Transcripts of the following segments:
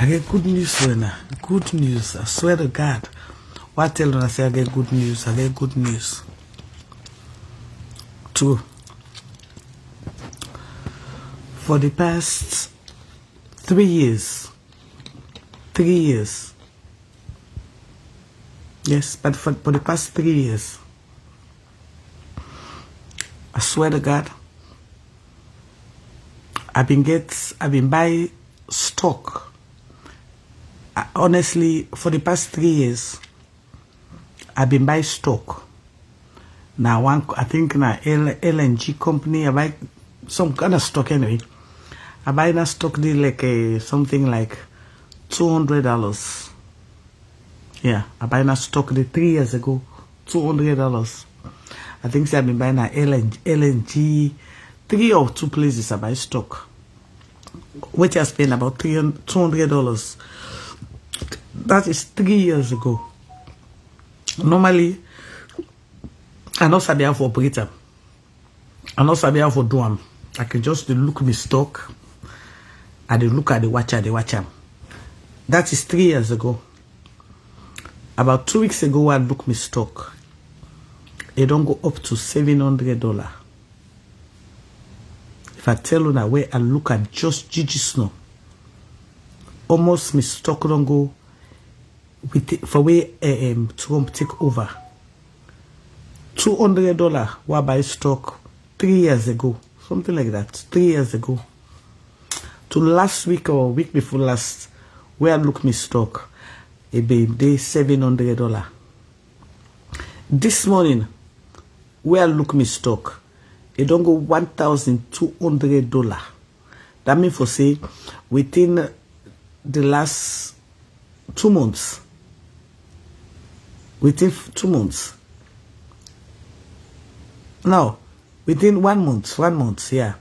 I get good news right now. Good news. I swear to God. What tell when I say I get good news? I get good news. Two. For the past 3 years. 3 years. Yes, but for the past 3 years. I swear to God. I've been buying stock. Honestly, for the past 3 years, I've been buying stock. Now, I think now LNG company, I buy some kind of stock anyway. I buy that stock deal like something like $200. Yeah, I buy that stock deal 3 years ago, $200. I think I've been buying that LNG, 3 or 2 places I buy stock, which I spent about $200. That is 3 years ago. Normally, I know Sabia for operator. I know Sabia for do am. I can just look me stock. I look at the watch am. That is 3 years ago. About 2 weeks ago, I look me stock. It don't go up to $700. If I tell you now where I look at just Gigi Snow, almost my stock don't go for where Trump take over. $200 where I buy stock 3 years ago, something like that. 3 years ago. To last week or week before last, where I look me stock, it be $700. This morning, where I look me stock, it don't go $1,200. That means for say within the last 2 months. Within 2 months. Now, within 1 month, yeah.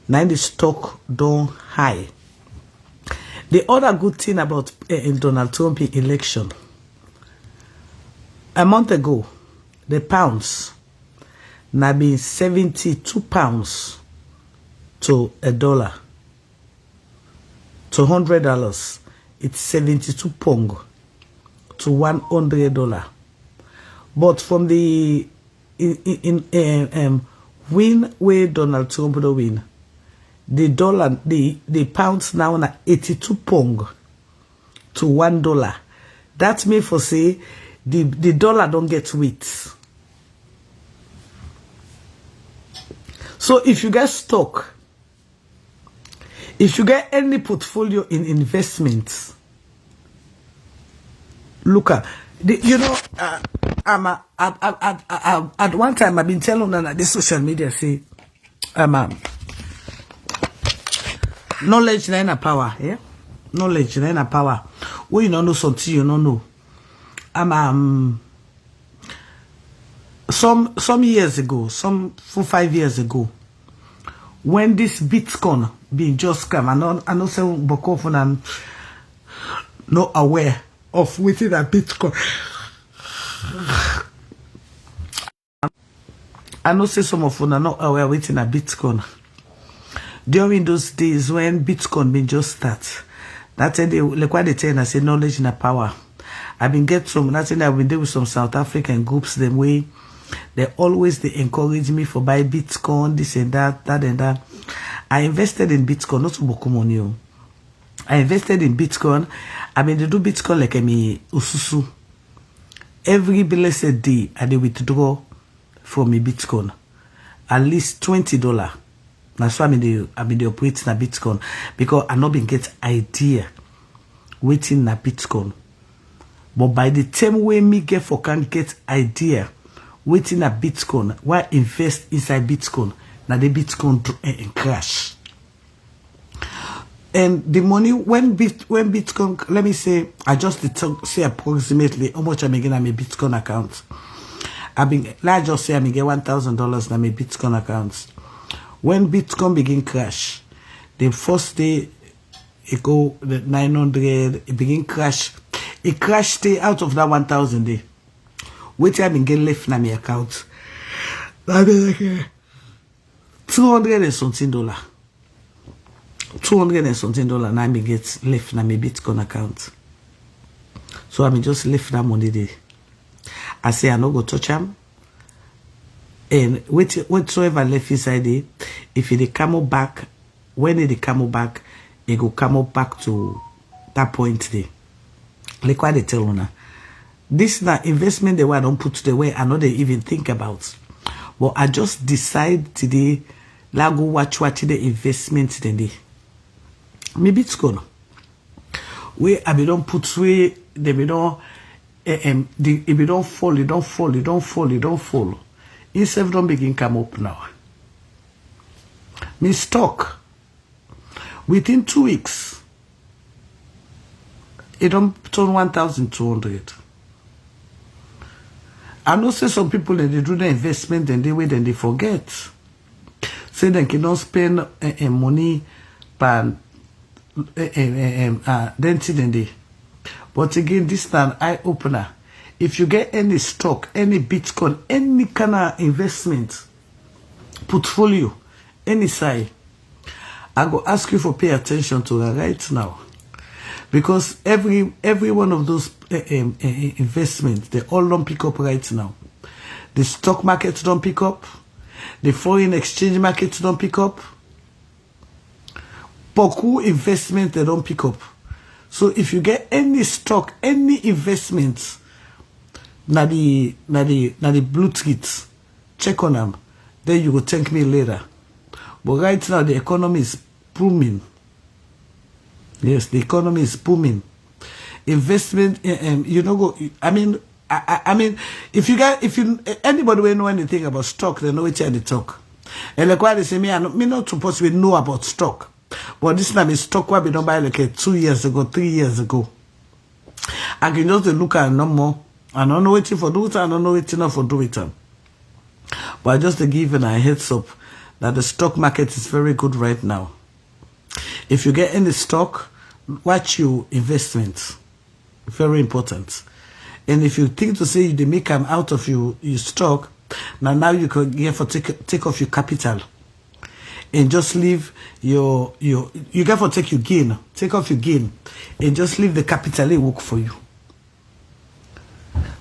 Now the stock don't high. The other good thing about Donald Trump election, a month ago, the pounds now been 72 pounds to $1. To $100, it's 72 pong to $100. But from the win where Donald Trump will win, the dollar, the pounds now na 82 pong to $1. That means for say the dollar don't get weak. So if you get stock, if you get any portfolio in investments, look at at one time I've been telling them that this social media say knowledge is power, yeah? Knowledge is power. When you don't know something, you don't know. Some years ago, some 4-5 years ago, when this Bitcoin being just come, I know some Bokofon and not aware of within that Bitcoin. I know say some of them are not aware within a Bitcoin. During those days when Bitcoin been just start, that's like what they tell, I say knowledge and power. I've been get some, that's I've been there with some South African groups, them way they encourage me for buy Bitcoin, this and that and that. I invested in Bitcoin, not to book money. I invested in Bitcoin. I mean, they do Bitcoin like me ususu. Every blessed day, I do withdraw from me Bitcoin at least $20. That's why I mean they operate na Bitcoin, because I not been get idea waiting na Bitcoin. But by the time when me get for can get idea waiting na Bitcoin, why invest inside Bitcoin? Now the Bitcoin crash. And the money when Bitcoin, let me say, I just say approximately how much I'm getting on my Bitcoin account. Let's just say I get $1,000 on my Bitcoin accounts. When Bitcoin begin crash, the first day it go the 900, it begin crash. It crashed stay out of that 1,000 day. Which I been get left na my account. That be like $200 and something. $200 and something now me get left na my Bitcoin account. So I mean just left that money there. I say I no go touch them. And whatsoever left inside it, if it come back, when it come back, it go come back to that point there. Like what they tell you now. This na investment the way I don't put the way I know they even think about. But I just decide today, like go watch the investment today. Maybe it's gonna. Where I be don't put way they be don't if it don't fall, it don't fall, it don't fall, it don't fall. Instead don't begin come up now. Me stock within 2 weeks. It don't turn 1,200. I know say some people they do the investment and they wait and they forget. Say they cannot spend money per density. But again, this is an eye opener. If you get any stock, any Bitcoin, any kind of investment portfolio, any side, I go ask you for pay attention to that right now. Because every one of those investments, they all don't pick up right now. The stock markets don't pick up. The foreign exchange markets don't pick up. Beaucoup investment they don't pick up. So if you get any stock, any investments, na the blue tweets, check on them. Then you will thank me later. But right now the economy is booming. Yes, the economy is booming. Investment, you know, I mean, if anybody will know anything about stock, they know it's they talk. And like why they say me not supposed to know about stock. But this time is stock what we don't buy like 2 years ago, 3 years ago. I can just look at no more. I don't know waiting for do it, I don't know waiting enough for do it. But I just give a heads up that the stock market is very good right now. If you get any stock, watch your investments. Very important. And if you think to say they make them out of your stock, now you can get for take off your capital. And just leave you get for take your gain. Take off your gain. And just leave the capital it work for you.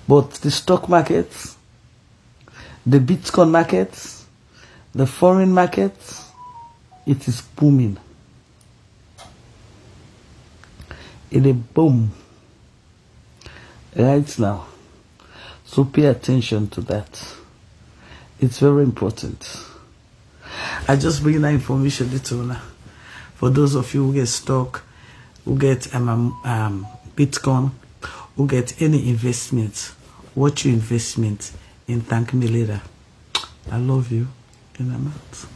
But the stock markets, the Bitcoin markets, the foreign markets, it is booming. It is boom right now. So pay attention to that. It's very important. I just bring that information little for those of you who get stock, who get Bitcoin, who get any investments. Watch your investment and thank me later. I love you and I'm out.